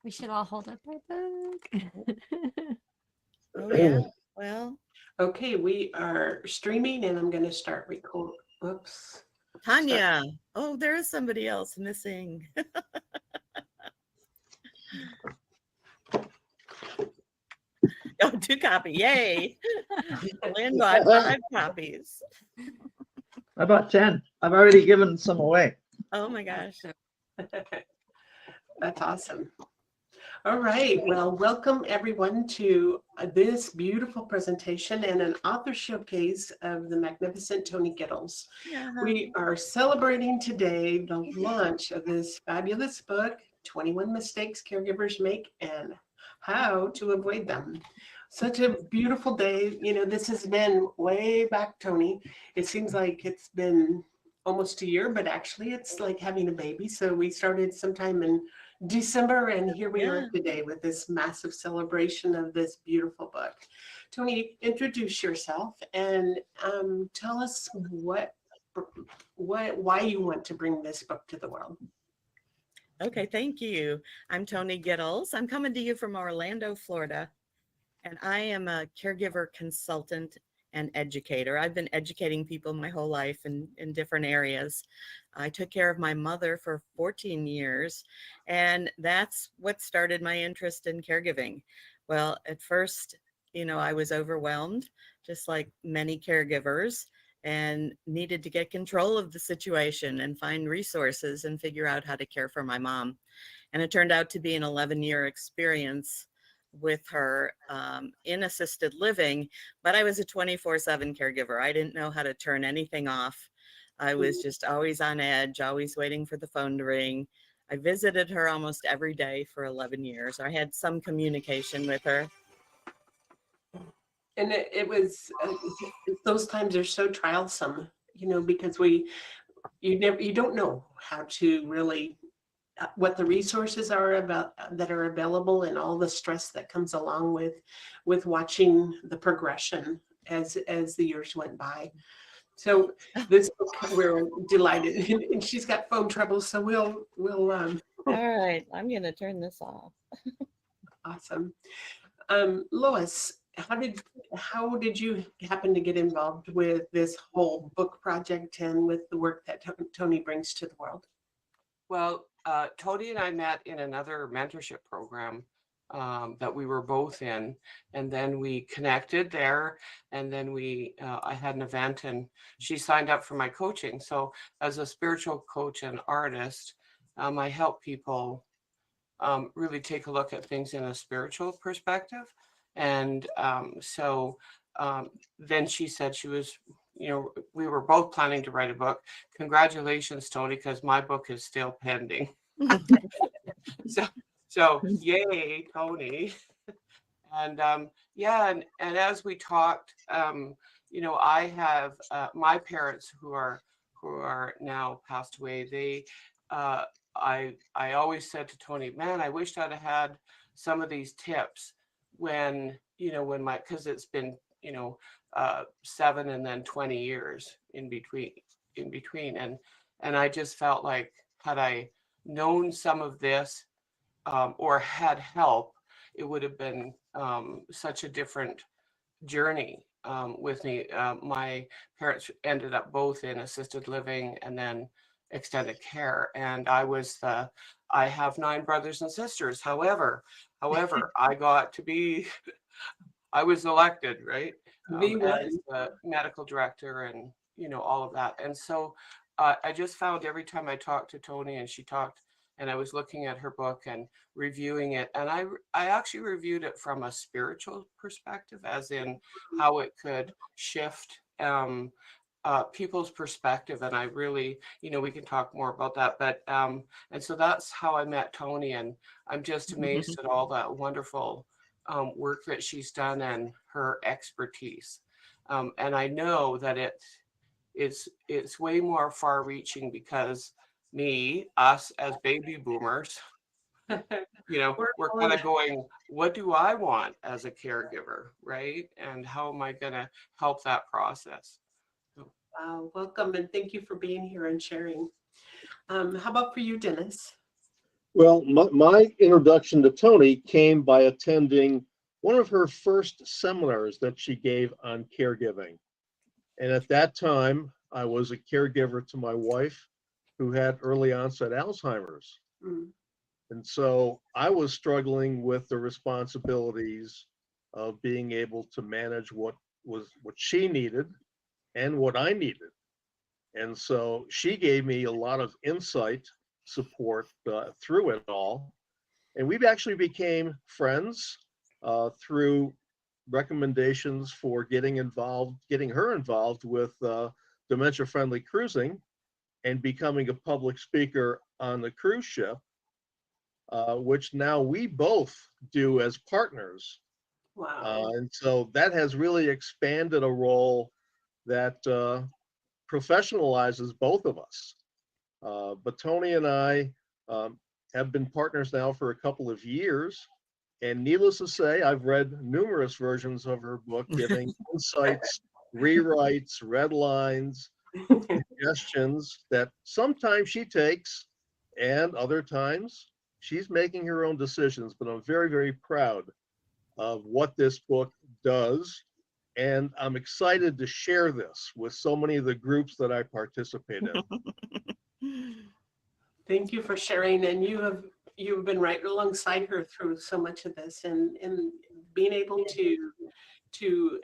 We should all hold up our book. Oh, yeah. Well, Okay, we are streaming and I'm going to start record. Whoops. Start. Tanya. Oh, there is somebody else missing. Oh, 2 copy. Yay. Lynn bought 5 copies. I bought 10. I've already given some away. Oh my gosh. That's awesome. All right. Well, welcome everyone to this beautiful presentation and an author showcase of the magnificent Toni Gitles. Yeah. We are celebrating today the launch of this fabulous book, 21 Mistakes Caregivers Make and How to Avoid Them. Such a beautiful day. You know, this has been way back, Toni. It seems like it's been almost a year, but actually it's like having a baby. So we started sometime in December, and here we Yeah. are today with this massive celebration of this beautiful book. Toni, introduce yourself and tell us why you want to bring this book to the world. Okay, thank you. I'm Toni Gitles. I'm coming to you from Orlando, Florida, and I am a caregiver consultant and educator. I've been educating people my whole life in different areas. I took care of my mother for 14 years, and that's what started my interest in caregiving. Well, at first, I was overwhelmed, just like many caregivers, and needed to get control of the situation and find resources and figure out how to care for my mom. And it turned out to be an 11-year experience with her in assisted living, but I was a 24/7 caregiver. I didn't know how to turn anything off. I was just always on edge, always waiting for the phone to ring. I visited her almost every day for 11 years. I had some communication with her. And it was those times are so trialsome, you know, because you don't know how to really what the resources are about that are available and all the stress that comes along with watching the progression as the years went by. So this book, we're delighted, and she's got phone trouble, so we'll All right, I'm going to turn this off. awesome. Lois, how did you happen to get involved with this whole book project and with the work that Toni brings to the world? Well, Toni and I met in another mentorship program that we were both in, and then we connected there, and then I had an event, and she signed up for my coaching. So as a spiritual coach and artist, I help people really take a look at things in a spiritual perspective. And then she said she was, we were both planning to write a book. Congratulations, Toni, because my book is still pending. So yay, Toni. And and as we talked, I have my parents who are now passed away. They I always said to Toni, man, I wished I'd have had some of these tips when because it's been 7 and then 20 years in between, and I just felt like had I known some of this or had help, it would have been such a different journey with me. My parents ended up both in assisted living and then extended care, and I have 9 brothers and sisters. However, I got to be I was elected, right, as the medical director and all of that. And so I just found every time I talked to Toni and she talked, and I was looking at her book and reviewing it, and I actually reviewed it from a spiritual perspective, as in how it could shift people's perspective. And I really, we can talk more about that, but and so that's how I met Toni, and I'm just amazed at all that wonderful work that she's done and her expertise. And I know that it's way more far reaching because us as baby boomers, we're kind of going, what do I want as a caregiver, right? And how am I going to help that process? Welcome, and thank you for being here and sharing. How about for you, Dennis? Well, my introduction to Toni came by attending one of her first seminars that she gave on caregiving. And at that time, I was a caregiver to my wife who had early onset Alzheimer's. Mm. And so I was struggling with the responsibilities of being able to manage what she needed and what I needed. And so she gave me a lot of insight, support through it all. And we actually became friends through recommendations for getting her involved with dementia friendly cruising and becoming a public speaker on the cruise ship, which now we both do as partners. Wow. And so that has really expanded a role that professionalizes both of us. But Toni and I have been partners now for a couple of years. And needless to say, I've read numerous versions of her book, giving insights, rewrites, red lines, suggestions that sometimes she takes and other times she's making her own decisions. But I'm very, very proud of what this book does. And I'm excited to share this with so many of the groups that I participate in. Thank you for sharing. And you've been right alongside her through so much of this, and being able to do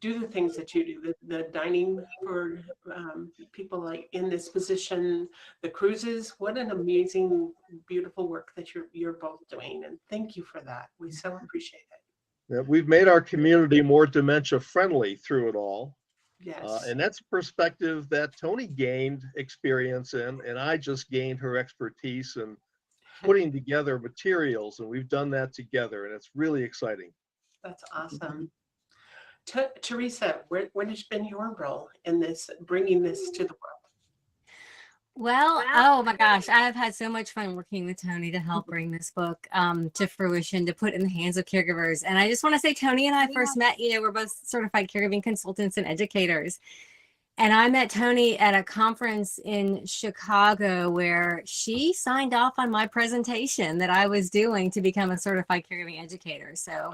the things that you do, the dining for people like in this position, the cruises. What an amazing, beautiful work that you're both doing. And thank you for that. We so appreciate it. Yeah, we've made our community more dementia friendly through it all. Yes. And that's a perspective that Toni gained experience in, and I just gained her expertise in putting together materials, and we've done that together, and it's really exciting. That's awesome. Teresa, what has been your role in this, bringing this to the world? Well, oh my gosh, I've had so much fun working with Toni to help bring this book to fruition, to put in the hands of caregivers. And I just want to say, Toni and I first met, we're both certified caregiving consultants and educators. And I met Toni at a conference in Chicago where she signed off on my presentation that I was doing to become a certified caregiving educator. So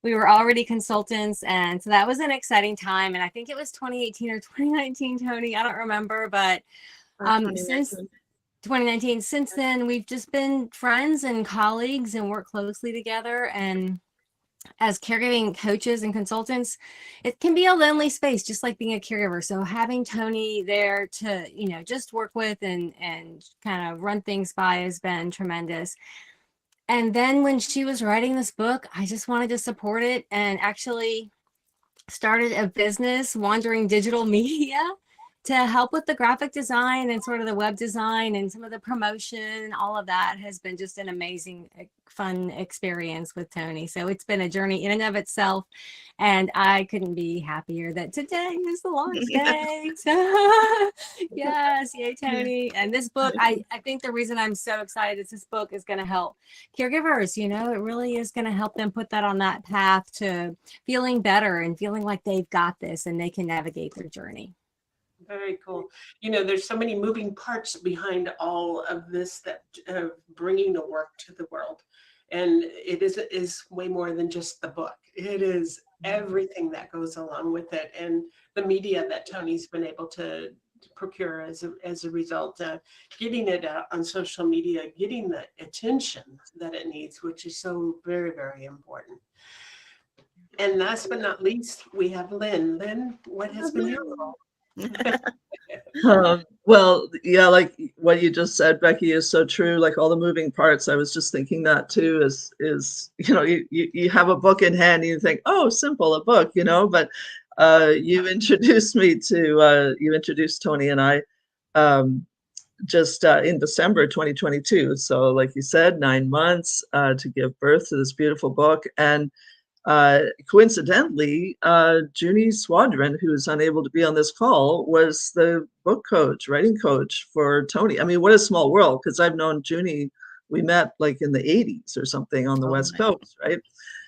we were already consultants. And so that was an exciting time. And I think it was 2018 or 2019, Toni, I don't remember, but since 2019, since then, we've just been friends and colleagues and work closely together. And as caregiving coaches and consultants, it can be a lonely space, just like being a caregiver. So having Toni there to, just work with and kind of run things by has been tremendous. And then when she was writing this book, I just wanted to support it and actually started a business, Wandering Digital Media, to help with the graphic design and sort of the web design and some of the promotion. All of that has been just an amazing, fun experience with Toni. So it's been a journey in and of itself. And I couldn't be happier that today is the launch day. So yes, yay, Toni. And this book, I think the reason I'm so excited is this book is going to help caregivers. It really is going to help them put that on that path to feeling better and feeling like they've got this and they can navigate their journey. Very cool. There's so many moving parts behind all of this, that bringing the work to the world. And it is way more than just the book. It is everything that goes along with it, and the media that Toni's been able to procure as a result of getting it out on social media, getting the attention that it needs, which is so very, very important. And last but not least, we have Lynn. Lynn, what has been your role? Well, yeah, like what you just said, Becky, is so true. Like all the moving parts, I was just thinking that too. Is you have a book in hand and you think, oh, simple, a book, but you introduced Toni and I just in December 2022. So like you said, 9 months to give birth to this beautiful book. And coincidentally, Junie Swadron, who is unable to be on this call, was the book coach, writing coach for Toni. I mean, what a small world, because I've known Junie, we met like in the 80s or something on the West Coast, right?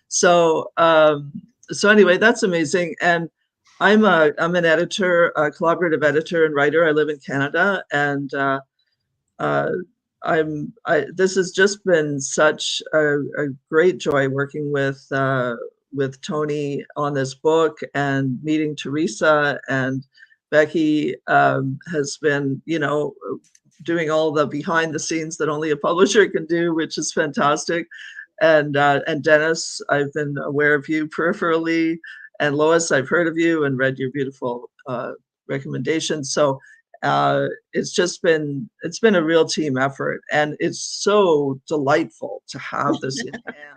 So anyway, that's amazing. And I'm an editor, a collaborative editor and writer. I live in Canada, and this has just been such a great joy working with Toni on this book, and meeting Teresa, and Becky has been, doing all the behind the scenes that only a publisher can do, which is fantastic. And Dennis, I've been aware of you peripherally, and Lois, I've heard of you and read your beautiful recommendations. So it's been a real team effort, and it's so delightful to have this in hand.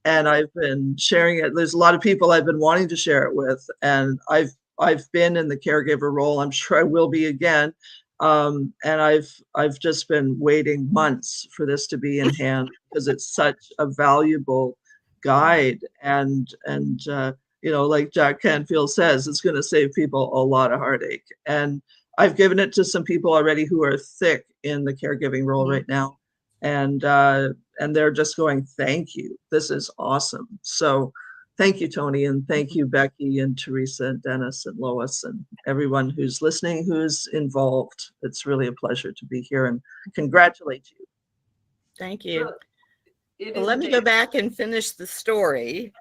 And I've been sharing it. There's a lot of people I've been wanting to share it with, and I've been in the caregiver role. I'm sure I will be again. And I've just been waiting months for this to be in hand, because it's such a valuable guide, and like Jack Canfield says, it's going to save people a lot of heartache. And I've given it to some people already who are thick in the caregiving role right now, and they're just going, "Thank you, this is awesome." So thank you, Toni, and thank you, Becky and Teresa and Dennis and Lois and everyone who's listening, who's involved. It's really a pleasure to be here, and congratulate you. Thank you. It Well, is let me go back and finish the story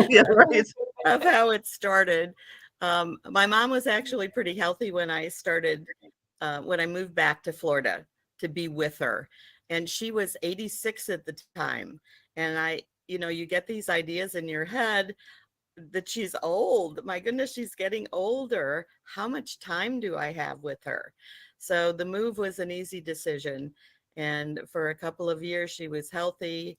Yeah, right. of how it started. My mom was actually pretty healthy when I started, when I moved back to Florida to be with her. And she was 86 at the time. And you get these ideas in your head that she's old. My goodness, she's getting older. How much time do I have with her? So the move was an easy decision. And for a couple of years, she was healthy.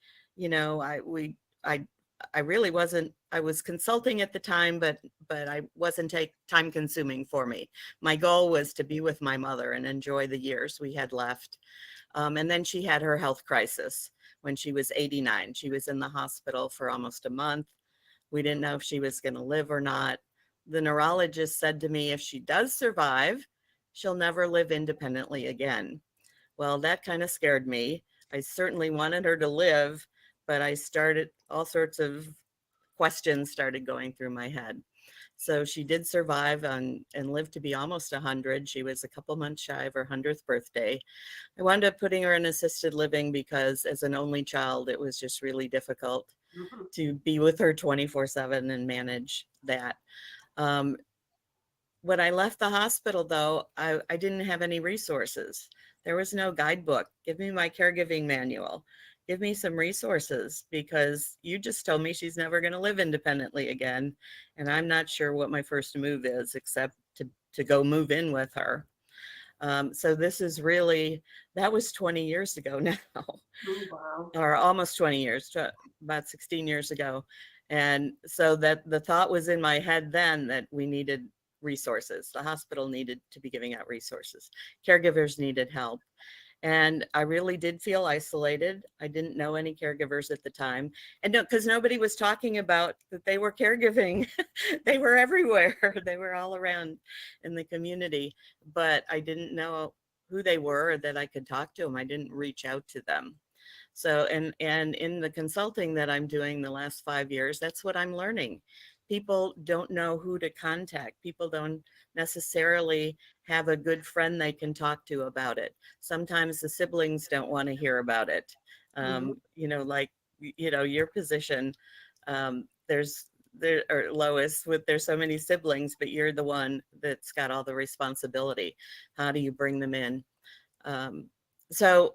I really wasn't, I was consulting at the time, but I wasn't time consuming for me. My goal was to be with my mother and enjoy the years we had left. And then she had her health crisis when she was 89. She was in the hospital for almost a month. We didn't know if she was going to live or not. The neurologist said to me, if she does survive, she'll never live independently again. Well, that kind of scared me. I certainly wanted her to live, but I started, all sorts of questions started going through my head. So she did survive and lived to be almost 100. She was a couple months shy of her 100th birthday. I wound up putting her in assisted living because as an only child, it was just really difficult to be with her 24/7 and manage that. When I left the hospital, though, I didn't have any resources. There was no guidebook. Give me my caregiving manual. Give me some resources, because you just told me she's never going to live independently again. And I'm not sure what my first move is, except to go move in with her. So this is really, that was 20 years ago now. Oh, wow. Or almost 20 years, about 16 years ago. And so that the thought was in my head then that we needed resources. The hospital needed to be giving out resources. Caregivers needed help. And I really did feel isolated. I didn't know any caregivers at the time. And no, because nobody was talking about that they were caregiving. They were everywhere. They were all around in the community. But I didn't know who they were or that I could talk to them. I didn't reach out to them. So, and in the consulting that I'm doing the last 5 years, that's what I'm learning. People don't know who to contact. People don't necessarily have a good friend they can talk to about it. Sometimes the siblings don't want to hear about it. Like your position, or Lois, there's so many siblings, but you're the one that's got all the responsibility. How do you bring them in? So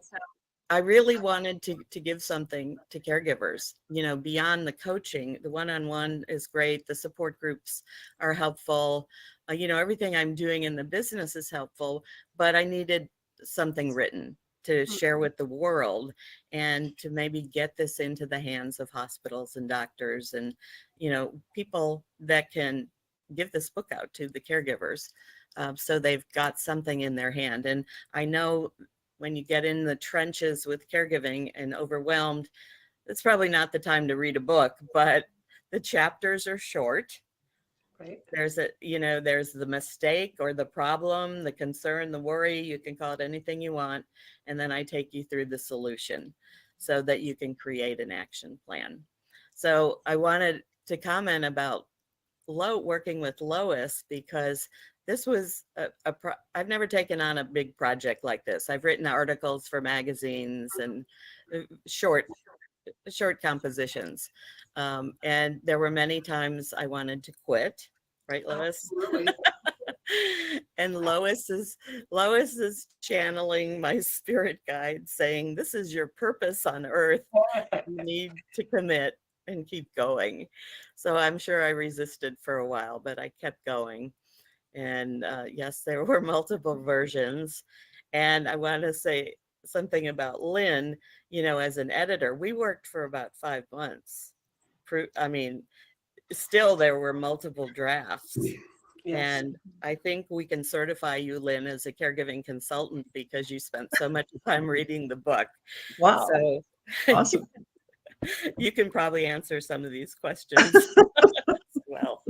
I really wanted to give something to caregivers, beyond the coaching. The one-on-one is great. The support groups are helpful. Everything I'm doing in the business is helpful, but I needed something written to share with the world, and to maybe get this into the hands of hospitals and doctors and, people that can give this book out to the caregivers. So they've got something in their hand. And I know when you get in the trenches with caregiving and overwhelmed, it's probably not the time to read a book, but the chapters are short. Right. There's the mistake or the problem, the concern, the worry, you can call it anything you want. And then I take you through the solution so that you can create an action plan. So I wanted to comment about working with Lois, because this was I've never taken on a big project like this. I've written articles for magazines and short compositions. And there were many times I wanted to quit, right, Lois? Absolutely. And Lois is channeling my spirit guide, saying, "This is your purpose on earth. You need to commit and keep going." So I'm sure I resisted for a while, but I kept going. And yes, there were multiple versions. And I want to say something about Lynn. As an editor, we worked for about 5 months. I mean, still there were multiple drafts. Yes. And I think we can certify you, Lynn, as a caregiving consultant because you spent so much time reading the book. Wow. So Awesome. you can probably answer some of these questions as well.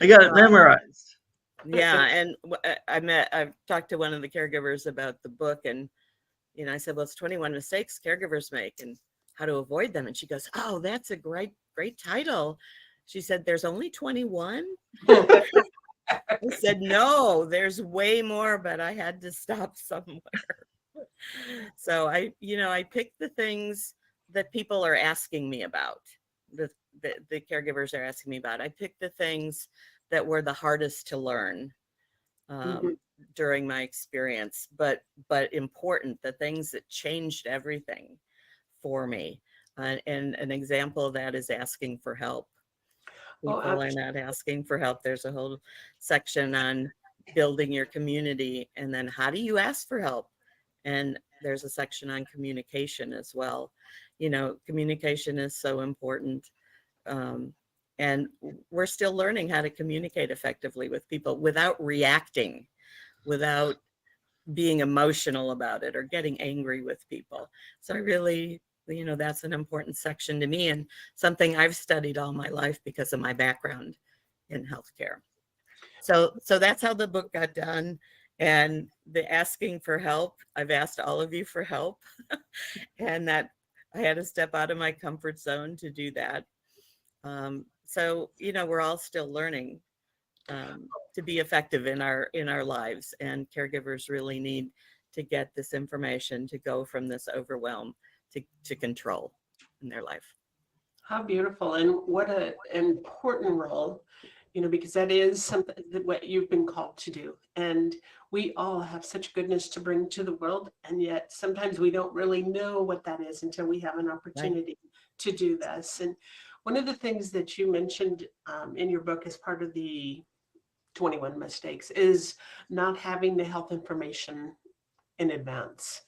I got it memorized. Yeah. And I've talked to one of the caregivers about the book, and, I said, well, it's 21 mistakes caregivers make and how to avoid them. And she goes, oh, that's a great title. She said, there's only 21. I said, no, there's way more, but I had to stop somewhere. So I picked the things that people are asking me about, the caregivers are asking me about. I picked the things that were the hardest to learn during my experience, but important, the things that changed everything for me. And an example of that is asking for help. People are not asking for help. There's a whole section on building your community, and then how do you ask for help? And there's a section on communication as well. Communication is so important. And we're still learning how to communicate effectively with people without reacting, without being emotional about it or getting angry with people. So I really, that's an important section to me, and something I've studied all my life because of my background in healthcare. So that's how the book got done. And the asking for help, I've asked all of you for help, and that I had to step out of my comfort zone to do that. So, we're all still learning to be effective in our lives, and caregivers really need to get this information to go from this overwhelm to control in their life. How beautiful, and what an important role, because that is something that what you've been called to do. And we all have such goodness to bring to the world, and yet sometimes we don't really know what that is until we have an opportunity to do this. And one of the things that you mentioned in your book as part of the 21 mistakes is not having the health information in advance.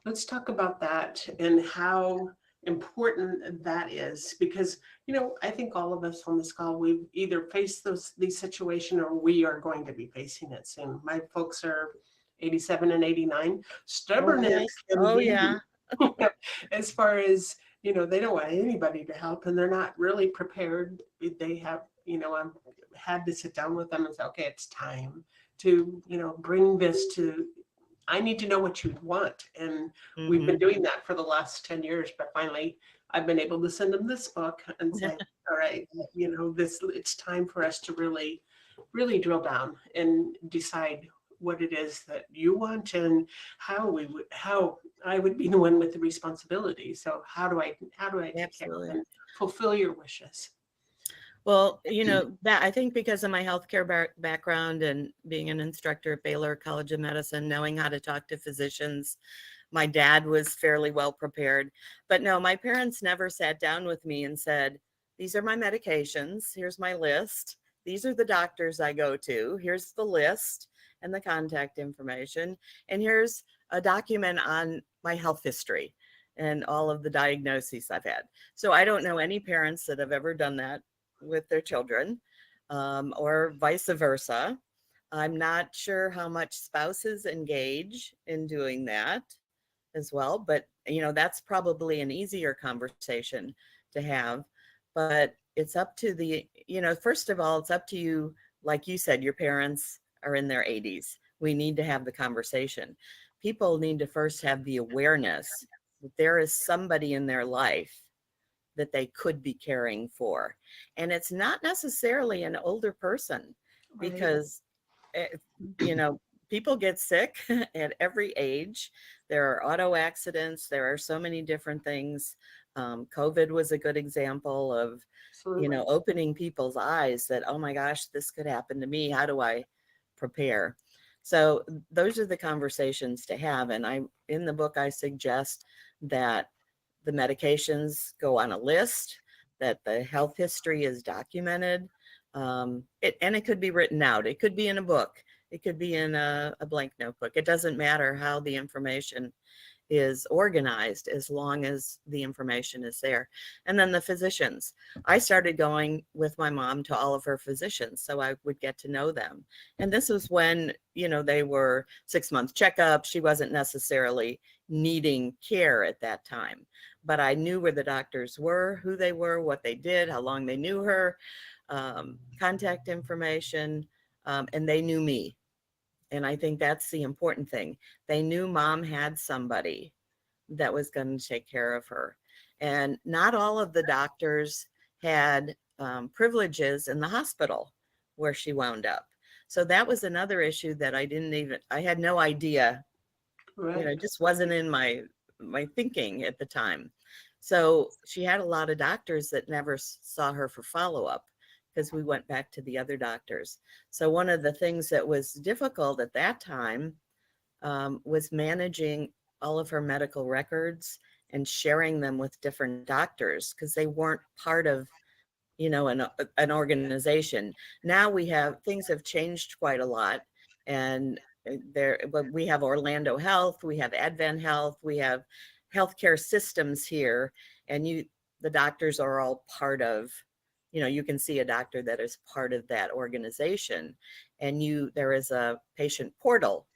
Let's talk about that and how important that is, because I think all of us on this call, we've either faced these situations or we are going to be facing it soon. My folks are 87 and 89. Stubborn as can be. As far as they don't want anybody to help, and they're not really prepared. They have I've had to sit down with them and say, okay, it's time to bring this to, I need to know what you want. And we've been doing that for the last 10 years, but finally I've been able to send them this book and say, all right, it's time for us to really, really drill down and decide what it is that you want and how I would be the one with the responsibility. So how do I take care of and fulfill your wishes? Well, that I think because of my healthcare background and being an instructor at Baylor College of Medicine, knowing how to talk to physicians, my dad was fairly well prepared. But no, my parents never sat down with me and said, these are my medications. Here's my list. These are the doctors I go to. Here's the list and the contact information. And here's a document on my health history and all of the diagnoses I've had. So I don't know any parents that have ever done that with their children, or vice versa. I'm not sure how much spouses engage in doing that as well, but that's probably an easier conversation to have. But it's up to first of all, it's up to you. Like you said, your parents are in their 80s. We need to have the conversation. People need to first have the awareness that there is somebody in their life that they could be caring for. And it's not necessarily an older person, because you know, people get sick at every age. There are auto accidents. There are so many different things. COVID was a good example of, you know, Absolutely. opening people's eyes that, oh my gosh, this could happen to me. How do I prepare? So those are the conversations to have. And in the book, I suggest that the medications go on a list, that the health history is documented. And it could be written out. It could be in a book. It could be in a blank notebook. It doesn't matter how the information is organized as long as the information is there. And then the physicians. I started going with my mom to all of her physicians so I would get to know them. And this was when, you know, they were 6-month checkups. She wasn't necessarily needing care at that time, but I knew where the doctors were, who they were, what they did, how long they knew her, contact information, and they knew me. And I think that's the important thing. They knew mom had somebody that was going to take care of her. And not all of the doctors had privileges in the hospital where she wound up. So that was another issue that I had no idea, you know, Right. it just wasn't in my thinking at the time. So she had a lot of doctors that never saw her for follow-up because we went back to the other doctors. So one of the things that was difficult at that time was managing all of her medical records and sharing them with different doctors because they weren't part of, you know, an organization. Now things have changed quite a lot, and but we have Orlando Health, we have Advent Health, we have healthcare systems here, and the doctors are all part of, you know, you can see a doctor that is part of that organization, and there is a patient portal.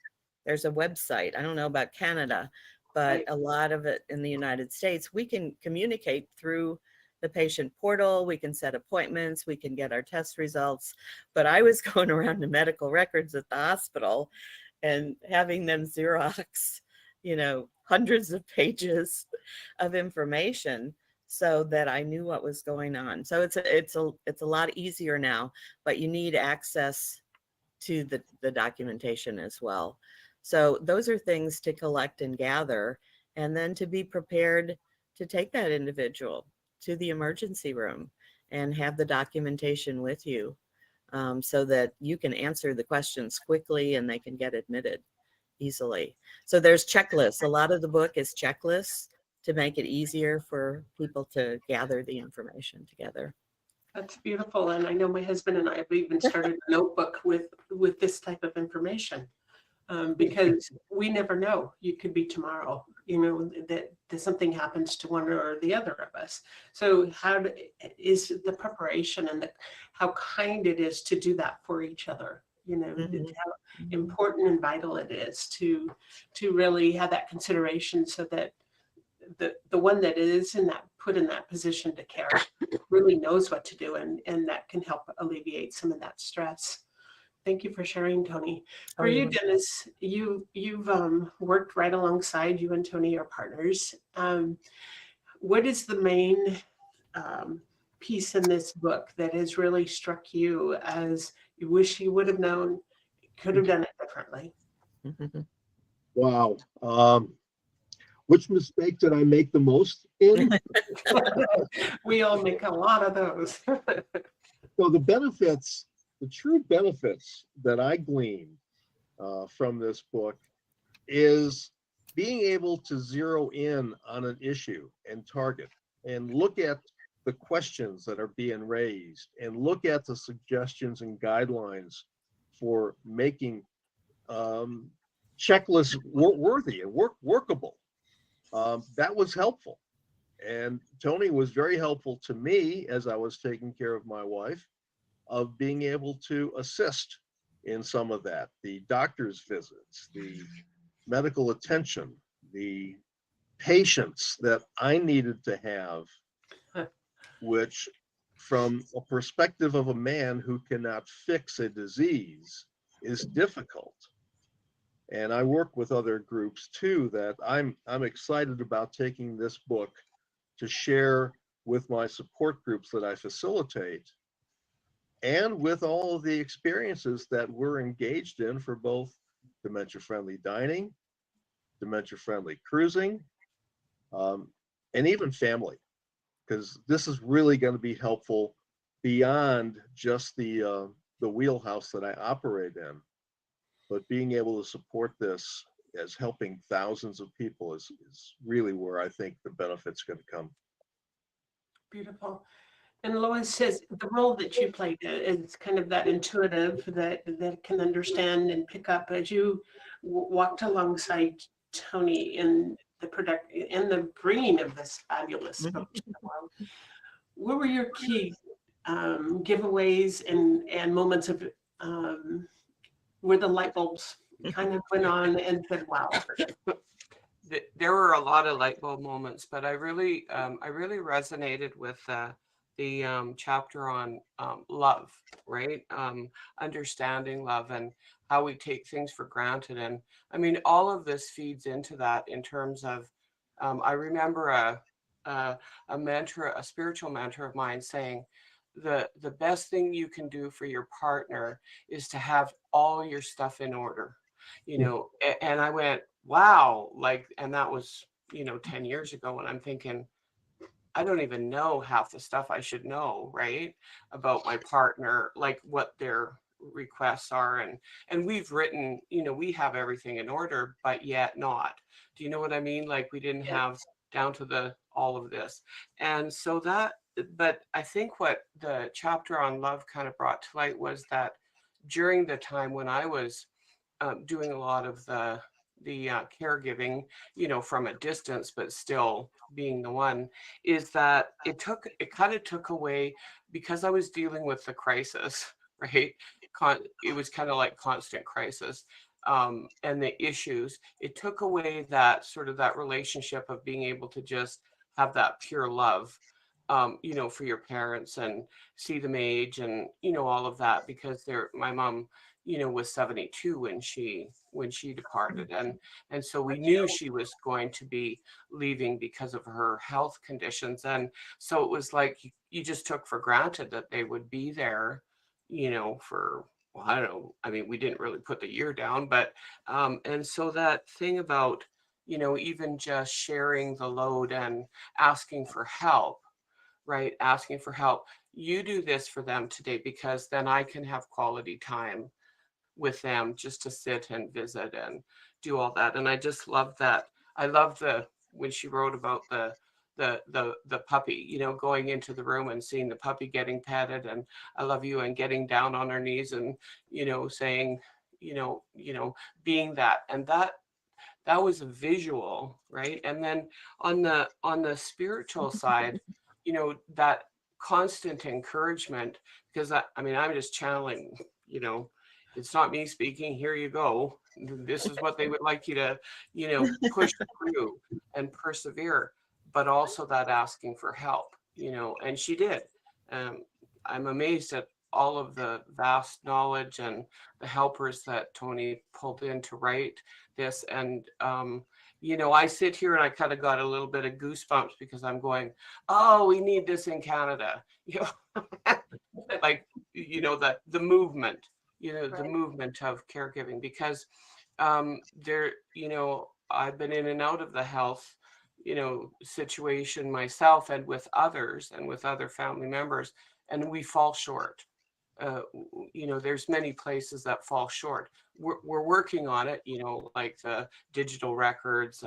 There's a website. I don't know about Canada, but Right. a lot of it in the United States, we can communicate through the patient portal. We can set appointments. We can get our test results. But I was going around to medical records at the hospital and having them Xerox, you know, hundreds of pages of information so that I knew what was going on. So it's a lot easier now, but you need access to the documentation as well. So those are things to collect and gather, and then to be prepared to take that individual to the emergency room and have the documentation with you, so that you can answer the questions quickly and they can get admitted easily. So there's checklists. A lot of the book is checklists to make it easier for people to gather the information together. That's beautiful. And I know my husband and I have even started a notebook with this type of information, because we never know. You could be tomorrow, you know, that something happens to one or the other of us. So is the preparation and how kind it is to do that for each other, you know, how important and vital it is to really have that consideration so that the one that is put in that position to care really knows what to do, and that can help alleviate some of that stress. Thank you for sharing, Toni. For you, Dennis, you've worked right alongside. You and Toni are partners. What is the main piece in this book that has really struck you as you wish you would have known, could have done it differently? Wow. Which mistake did I make the most in? We all make a lot of those. So the true benefits that I gleaned from this book is being able to zero in on an issue and target and look at the questions that are being raised and look at the suggestions and guidelines for making checklists worthy and workable. That was helpful. And Toni was very helpful to me as I was taking care of my wife, of being able to assist in some of that, the doctor's visits, the medical attention, the patience that I needed to have, which from a perspective of a man who cannot fix a disease is difficult. And I work with other groups too that I'm excited about taking this book to share with my support groups that I facilitate, and with all of the experiences that we're engaged in for both dementia-friendly dining, dementia-friendly cruising, and even family, because this is really going to be helpful beyond just the wheelhouse that I operate in, but being able to support this as helping thousands of people is really where I think the benefit's going to come. Beautiful. And Lois says the role that you played is kind of that intuitive that can understand and pick up as you walked alongside Toni in the bringing of this fabulous book to the world. What were your key giveaways and moments of where the light bulbs kind of went on and said, "Wow"? There were a lot of light bulb moments, but I really resonated with the chapter on love, right? Understanding love and how we take things for granted. And I mean, all of this feeds into that in terms of, I remember a mentor, a spiritual mentor of mine saying, the best thing you can do for your partner is to have all your stuff in order, you know. And I went, wow, like, and that was, 10 years ago. And I'm thinking, I don't even know half the stuff I should know, right, about my partner, like what their requests are. And we've written, we have everything in order, but yet not. Do you know what I mean? Like we didn't have down to all of this. And so but I think what the chapter on love kind of brought to light was that during the time when I was doing a lot of the caregiving, from a distance, but still being the one, is that it kind of took away, because I was dealing with the crisis, right? It was kind of like constant crisis, and the issues. It took away that sort of that relationship of being able to just have that pure love, for your parents and see them age and, all of that, because my mom, was 72 when she departed. And so we knew she was going to be leaving because of her health conditions. And so it was like, you just took for granted that they would be there, for, well, I don't know. I mean, we didn't really put the year down, but, and so that thing about, even just sharing the load and asking for help, right? Asking for help. You do this for them today, because then I can have quality time with them, just to sit and visit and do all that. And I just love that. I love when she wrote about the puppy, going into the room and seeing the puppy getting petted and I love you, and getting down on her knees and, saying, being that. And that was a visual, right? And then on the spiritual side, that constant encouragement, because I mean, I'm just channeling, it's not me speaking, here you go. This is what they would like you to, push through and persevere, but also that asking for help, and she did. I'm amazed at all of the vast knowledge and the helpers that Toni pulled in to write this. And, I sit here and I kind of got a little bit of goosebumps, because I'm going, oh, we need this in Canada, like, the movement, the movement of caregiving, because there, I've been in and out of the health, situation myself, and with others and with other family members, and we fall short. There's many places that fall short. We're working on it, like the digital records,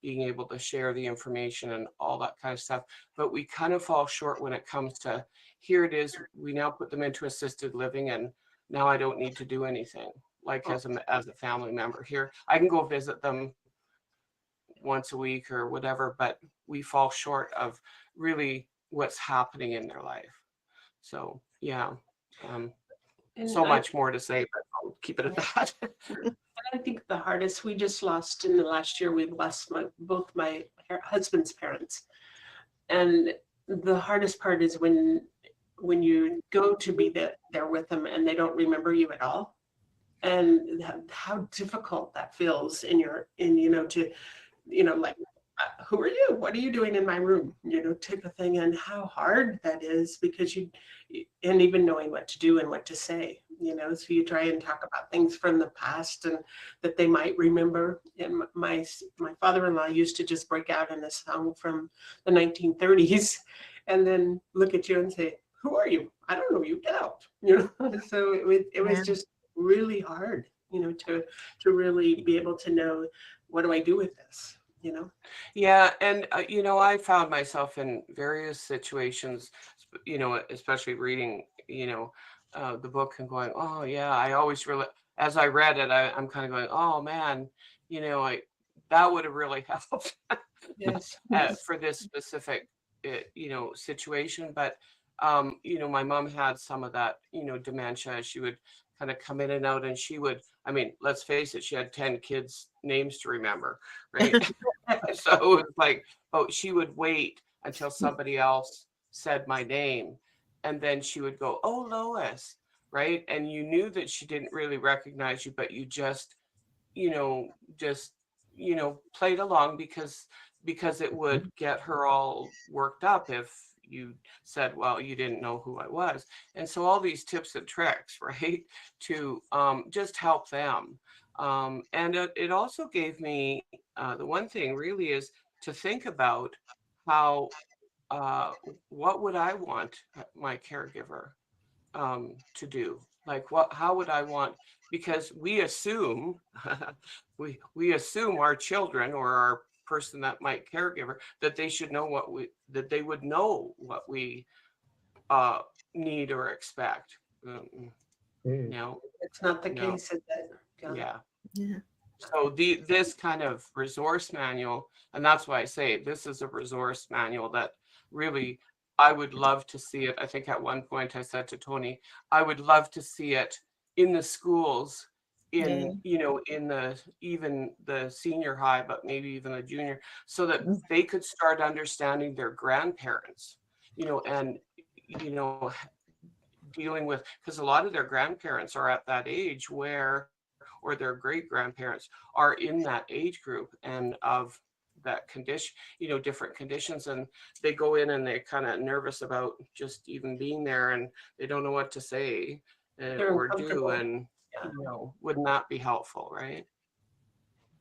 being able to share the information and all that kind of stuff. But we kind of fall short when it comes to, here it is, we now put them into assisted living, and now I don't need to do anything. Like as a family member here, I can go visit them once a week or whatever, but we fall short of really what's happening in their life. So yeah. So much more to say, but I'll keep it at that. I think the hardest, we just lost in the last year, we've lost both my husband's parents. And the hardest part is when you go to be there with them and they don't remember you at all. And how difficult that feels to, like who are you? What are you doing in my room? You know, type of thing, and how hard that is because and even knowing what to do and what to say, you know, so you try and talk about things from the past and that they might remember. And my father-in-law used to just break out in a song from the 1930s and then look at you and say, who are you? I don't know you, get out, you know. So it was Yeah. just really hard, you know, to really be able to know, what do I do with this, you know? Yeah, and you know, I found myself in various situations, you know, especially reading, you know, the book and going, oh yeah, I always really, as I read it, I'm kind of going, oh man, you know, that would have really helped Yes. for this specific, you know, situation. But you know, my mom had some of that, you know, dementia. She would kind of come in and out, and she would, I mean, let's face it, she had 10 kids' names to remember, right? So it was like, oh, she would wait until somebody else said my name, and then she would go, oh, Lois, right? And you knew that she didn't really recognize you, but you just, you know, just, you know, played along because it would get her all worked up if you said, well, you didn't know who I was. And so all these tips and tricks, right, to just help them. And it also gave me the one thing really is to think about how what would I want my caregiver to do? Like how would I want, because we assume we assume our children or our person that might caregiver that they should know that they would know what we uh need or expect. No, It's not the no, case, is it? yeah. Yeah. So this kind of resource manual, and that's why I say this is a resource manual that really I would love to see it. I think at one point I said to Toni, I would love to see it in the schools, Yeah. in, you know, in the even the senior high, but maybe even the junior, so that Mm. they could start understanding their grandparents, you know, and you know, dealing with, because a lot of their grandparents are at that age where, or their great grandparents are in that age group and of that condition, you know, different conditions, and they go in and they're kind of nervous about just even being there, and they don't know what to say They're or do, uncomfortable. and Yeah, you know, would not be helpful, right?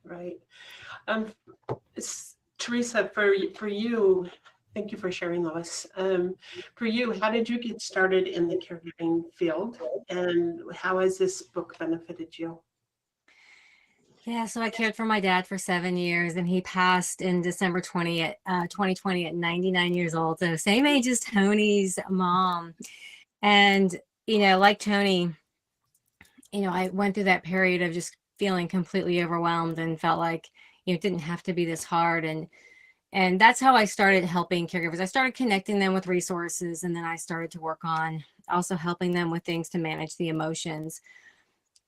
right. Um, Teresa, for you, thank you for sharing, Lois. For you, how did you get started in the caregiving field, and how has this book benefited you? Yeah, so I cared for my dad for 7 years, and he passed in December 2020 at 99 years old. So same age as Tony's mom. And, you know, like Tony, you know, I went through that period of just feeling completely overwhelmed and felt like, you know, it didn't have to be this hard. And that's how I started helping caregivers. I started connecting them with resources, and then I started to work on also helping them with things to manage the emotions.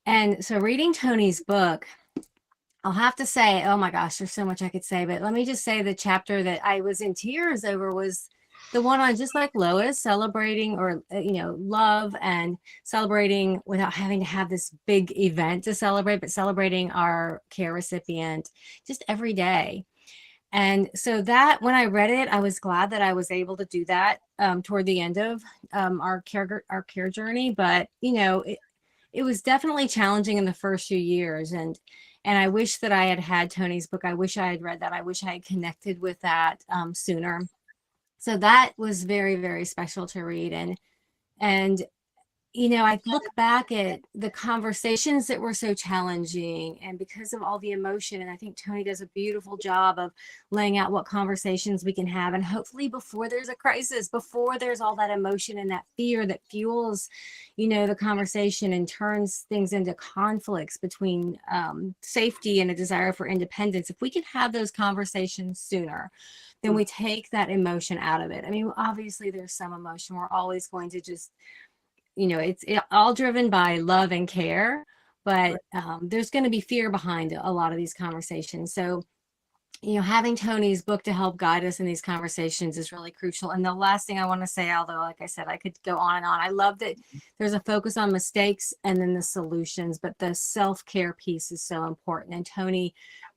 And so reading Tony's book, I'll have to say, oh my gosh, there's so much I could say, but let me just say the chapter that I was in tears over was the one on just like Lois, celebrating or, you know, love and celebrating without having to have this big event to celebrate, but celebrating our care recipient just every day. And so that when I read it, I was glad that I was able to do that toward the end of our care journey. But, you know, it was definitely challenging in the first few years. And I wish that I had had Tony's book. I wish I had read that. I wish I had connected with that sooner. So that was very, very special to read. And you know, I look back at the conversations that were so challenging and because of all the emotion. And I think Tony does a beautiful job of laying out what conversations we can have. And hopefully before there's a crisis, before there's all that emotion and that fear that fuels, you know, the conversation and turns things into conflicts between safety and a desire for independence. If we can have those conversations sooner, then we take that emotion out of it. I mean, obviously there's some emotion. We're always going to just, you know, it's all driven by love and care, but there's going to be fear behind a lot of these conversations. So, you know, having Tony's book to help guide us in these conversations is really crucial. And the last thing I want to say, although, like I said, I could go on and on. I love that there's a focus on mistakes and then the solutions, but the self-care piece is so important. And Tony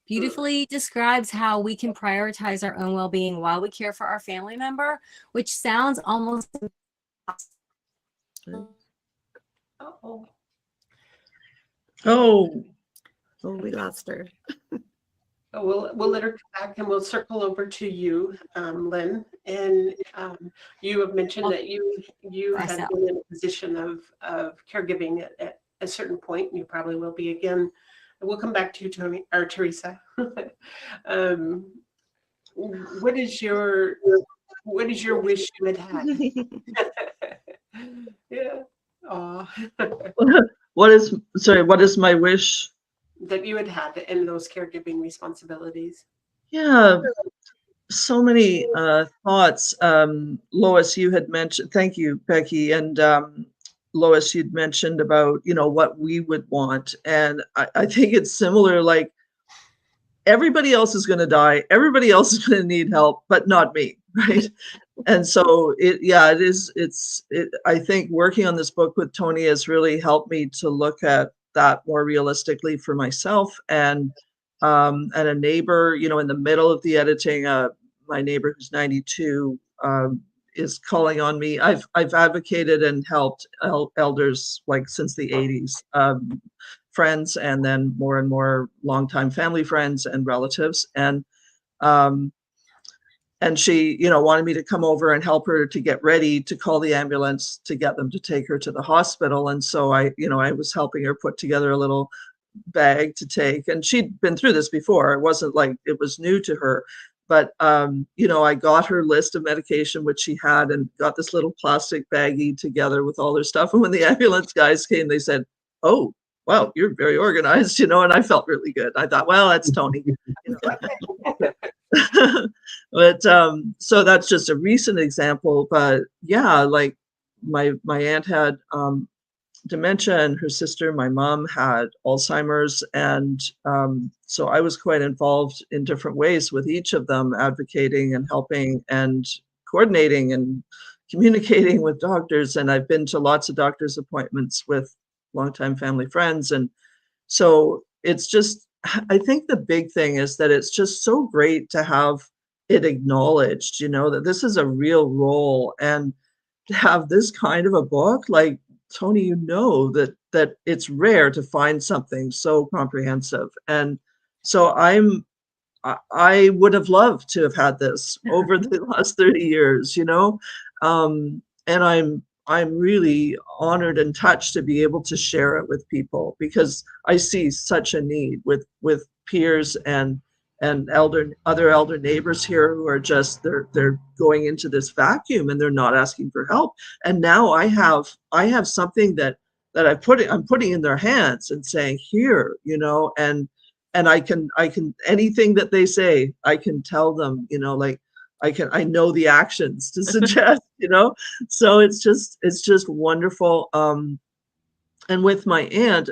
beautifully describes how we can prioritize our own well-being while we care for our family member, which sounds almost impossible. Uh-oh. Oh, Oh, we lost her. Oh, we'll let her come back and we'll circle over to you, Lynn. And you have mentioned that you had Myself. been in a position of caregiving at a certain point, and you probably will be again. We'll come back to you, Tony or Teresa. What is your wish you had had? Yeah. Aw. what is my wish? That you had had in those caregiving responsibilities. Yeah, so many thoughts. Lois, you had mentioned, thank you, Becky. And Lois, you'd mentioned about, what we would want. And I think it's similar, like everybody else is going to die. Everybody else is going to need help, but not me. Right. And so I think working on this book with Toni has really helped me to look at that more realistically for myself. And a neighbor, in the middle of the editing, my neighbor who's 92 is calling on me. I've advocated and helped elders like since the 80s, friends, and then more and more longtime family friends and relatives. And she, wanted me to come over and help her to get ready to call the ambulance to get them to take her to the hospital. And so I was helping her put together a little bag to take. And she'd been through this before. It wasn't like it was new to her. But, I got her list of medication, which she had, and got this little plastic baggie together with all her stuff. And when the ambulance guys came, they said, "Oh, wow, you're very organized," and I felt really good. I thought, well, that's Toni. But so that's just a recent example. But yeah, like my aunt had dementia, and her sister, my mom, had Alzheimer's. And so I was quite involved in different ways with each of them, advocating and helping and coordinating and communicating with doctors. And I've been to lots of doctor's appointments with longtime family friends. And so it's just, I think the big thing is that it's just so great to have it acknowledged, that this is a real role, and to have this kind of a book, like Toni, that it's rare to find something so comprehensive. And so I would have loved to have had this over the last 30 years, and I'm really honored and touched to be able to share it with people, because I see such a need with peers and other elder neighbors here who are just they're going into this vacuum and they're not asking for help. And now I have something that I'm putting in their hands and saying, here, and I can anything that they say, I can tell them, like I know the actions to suggest, so it's just wonderful. And with my aunt,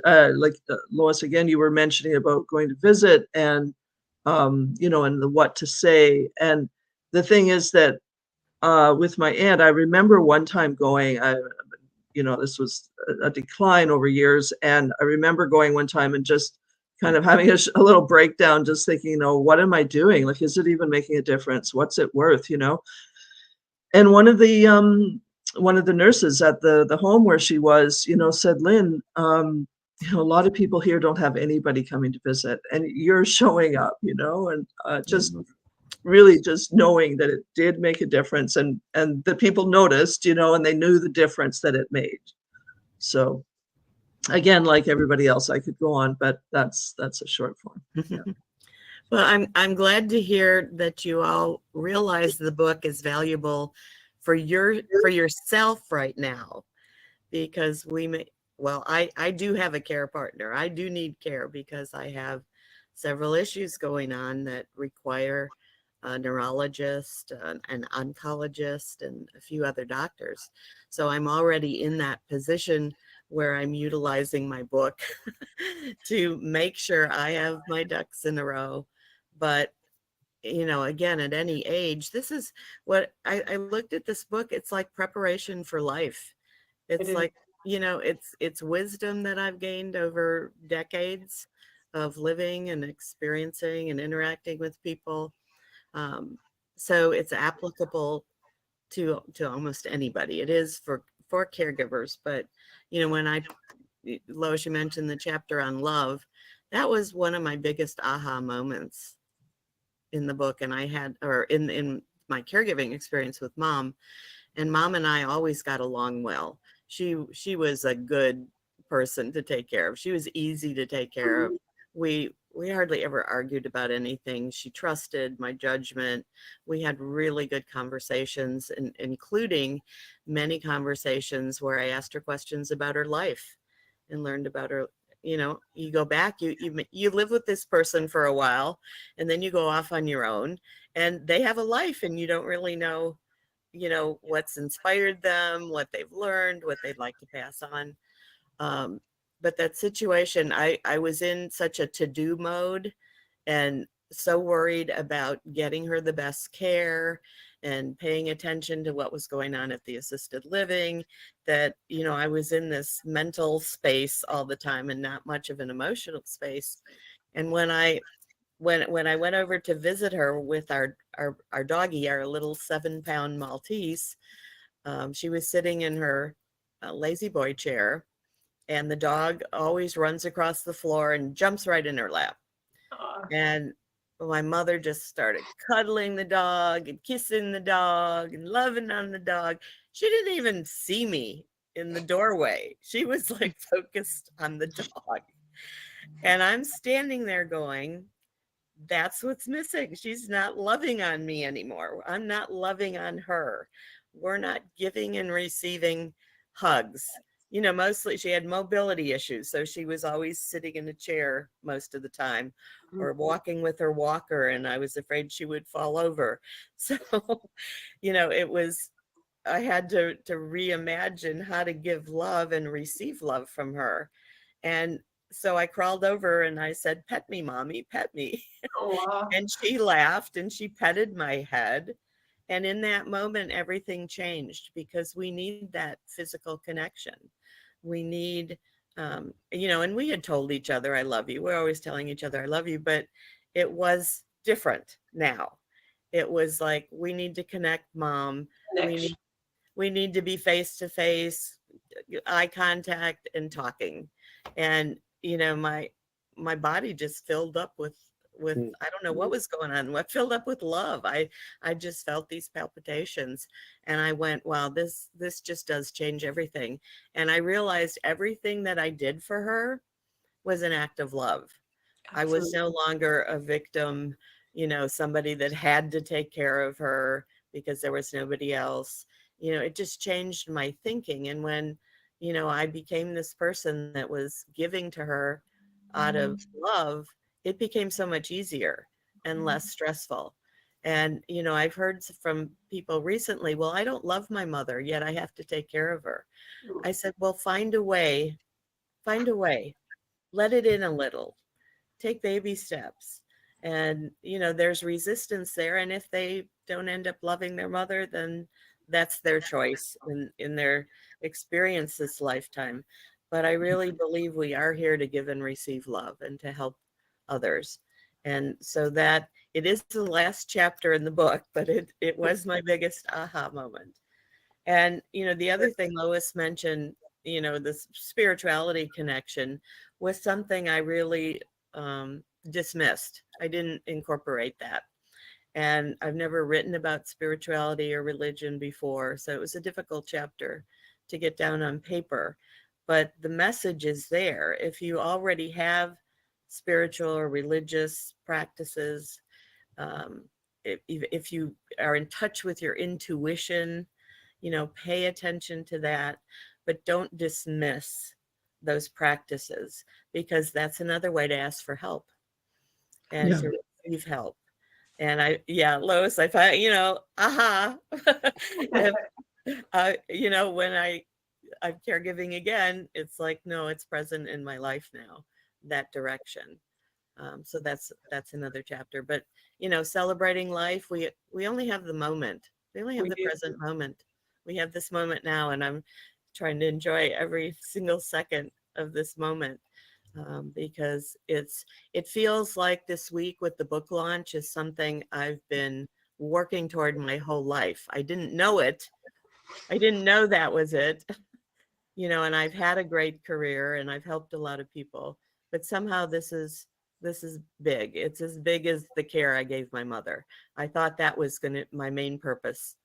Lois, again, you were mentioning about going to visit, and and the what to say. And the thing is that with my aunt, I remember one time going, this was a decline over years. And I remember going one time and just kind of having a little breakdown, just thinking, what am I doing? Like, is it even making a difference? What's it worth? And one of the nurses at the home where she was, said, "Lynn, a lot of people here don't have anybody coming to visit, and you're showing up, and just really just knowing that it did make a difference, and the people noticed, and they knew the difference that it made." So again, like everybody else, I could go on, but that's a short form. Yeah. Well, I'm glad to hear that you all realize the book is valuable for yourself right now, because I do have a care partner. I do need care because I have several issues going on that require a neurologist, an oncologist, and a few other doctors. So I'm already in that position where I'm utilizing my book to make sure I have my ducks in a row. But again, at any age, this is what I looked at this book. It's like preparation for life. It's like, it's wisdom that I've gained over decades of living and experiencing and interacting with people. So it's applicable to almost anybody. It is for caregivers, but when Lois, you mentioned the chapter on love. That was one of my biggest aha moments in the book, and I had, or in my caregiving experience with mom. And mom and I always got along well. She was a good person to take care of. She was easy to take care of. We hardly ever argued about anything. She trusted my judgment. We had really good conversations, including many conversations where I asked her questions about her life and learned about her. You go back, you live with this person for a while, and then you go off on your own, and they have a life, and you don't really know what's inspired them, what they've learned, what they'd like to pass on. But that situation, I was in such a to-do mode and so worried about getting her the best care and paying attention to what was going on at the assisted living, that I was in this mental space all the time and not much of an emotional space. And when I went over to visit her with our doggie, our little 7-pound Maltese, she was sitting in her lazy boy chair, and the dog always runs across the floor and jumps right in her lap. And my mother just started cuddling the dog and kissing the dog and loving on the dog. She didn't even see me in the doorway. She was like focused on the dog. And I'm standing there going, that's what's missing. She's not loving on me anymore. I'm not loving on her. We're not giving and receiving hugs. Mostly she had mobility issues. So she was always sitting in a chair most of the time, or walking with her walker. And I was afraid she would fall over. So, I had to reimagine how to give love and receive love from her. And so I crawled over and I said, "Pet me, mommy, pet me." And she laughed and she petted my head. And in that moment, everything changed, because we need that physical connection. We need, and we had told each other, "I love you." We're always telling each other, "I love you," but it was different now. It was like, we need to connect, mom. We need to be face to face, eye contact and talking. And, my body just filled up with, I don't know what was going on, what filled up with love. I just felt these palpitations, and I went, wow, this just does change everything. And I realized everything that I did for her was an act of love. I was no longer a victim, somebody that had to take care of her because there was nobody else. It just changed my thinking. And when, I became this person that was giving to her out of love, it became so much easier and less stressful. And, I've heard from people recently, well, I don't love my mother, yet I have to take care of her. I said, well, find a way, let it in a little, take baby steps. And, there's resistance there. And if they don't end up loving their mother, then that's their choice in their experience this lifetime. But I really believe we are here to give and receive love and to help others. And so that it is the last chapter in the book, but it was my biggest aha moment. And, the other thing Lois mentioned, this spirituality connection was something I really dismissed. I didn't incorporate that. And I've never written about spirituality or religion before. So it was a difficult chapter to get down on paper. But the message is there. If you already have spiritual or religious practices, if you are in touch with your intuition, pay attention to that, but don't dismiss those practices, because that's another way to ask for help and to receive help. And Lois, I find, aha, when I'm caregiving again, it's like, no, it's present in my life now, that direction. So that's another chapter. But, celebrating life, we only have the moment. We only have the present moment. We have this moment now, and I'm trying to enjoy every single second of this moment. because it feels like this week with the book launch is something I've been working toward my whole life. I didn't know it. I didn't know that was it. And I've had a great career and I've helped a lot of people, but somehow this is big. It's as big as the care I gave my mother. I thought that was my main purpose,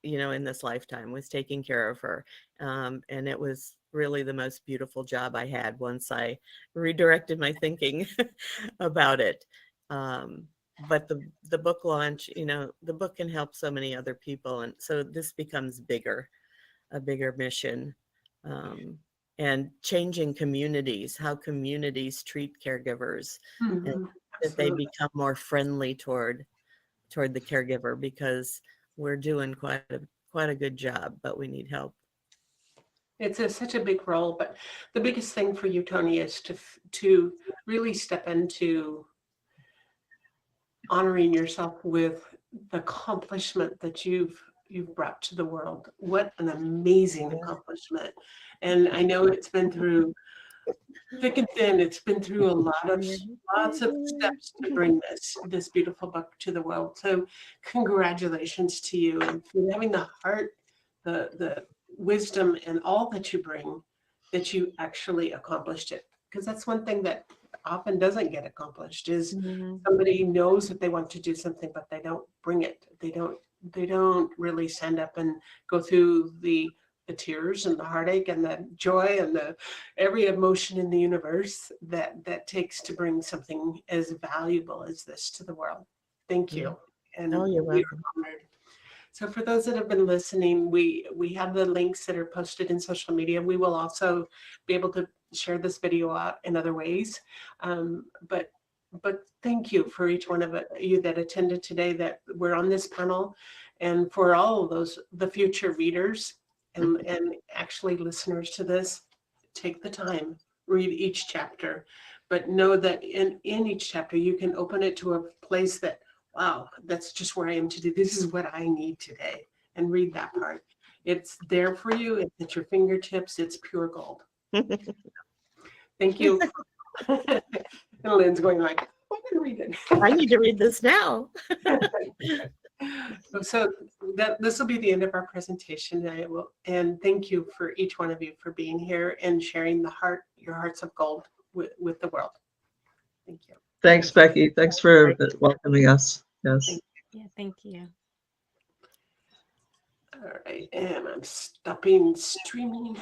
in this lifetime, was taking care of her. And it was really the most beautiful job I had once I redirected my thinking about it. But the book launch, the book can help so many other people. And so this becomes a bigger mission. And changing communities, how communities treat caregivers, and that they become more friendly toward the caregiver, because we're doing quite a good job, but we need help. It's such a big role, but the biggest thing for you, Toni, is to really step into honoring yourself with the accomplishment that you've brought to the world. What an amazing accomplishment. And I know it's been through thick and thin. It's been through lots of steps to bring this beautiful book to the world. So congratulations to you, and for having the heart, the wisdom, and all that you bring, that you actually accomplished it. Because that's one thing that often doesn't get accomplished, is somebody knows that they want to do something, but they don't bring it. They don't really stand up and go through the tears and the heartache and the joy and the every emotion in the universe that takes to bring something as valuable as this to the world. Thank you. And you're welcome. honored. So for those that have been listening, we have the links that are posted in social media. We will also be able to share this video out in other ways. But thank you for each one of you that attended today, that were on this panel, and for all of those, the future readers and actually listeners to this. Take the time, read each chapter, but know that in each chapter you can open it to a place that, wow, that's just where I am today. This is what I need today. And read that part. It's there for you. It's at your fingertips. It's pure gold. Thank you. And Lynn's going like, I'm going to read it. I need to read this now. So this will be the end of our presentation. And thank you for each one of you for being here and sharing your hearts of gold with the world. Thank you. Thanks, Becky. Thanks for welcoming us. Yes. Yeah, thank you. All right, and I'm stopping streaming.